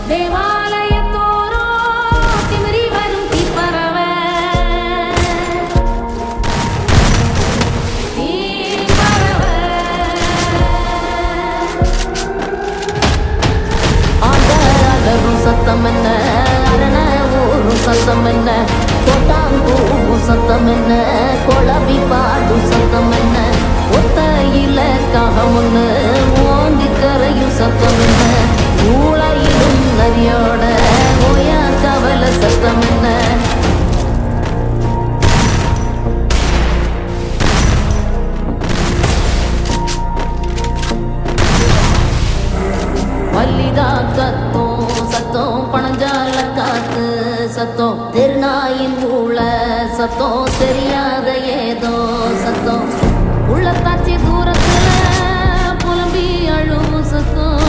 தேவாலயத்தோரோ திமிரி வரும் தீப்பறவ ஆண்டரும் சத்தம் என்ன அரண ஊரும் சத்தம் என்ன கொட்டாங்கூவும் சத்தம் என்ன கொளவி பாடும் சத்தம் என்ன ஒத்தையில காகம் ஒண்ணு ஓங்கி கரையும் சத்தம் என்ன ஊழையிடும் நரியோட ஓயா கவல சத்தம் என்ன மல்லிதா கத்தும் சத்தம் பணஞ்சால காத்து சத்தம் திருநாயின் ஊழ சத்தம் தெரியாத ஏதோ சத்தம் உள்ளத்தாச்சி தூரத்துல புலம்பி அழுவும் சத்தம்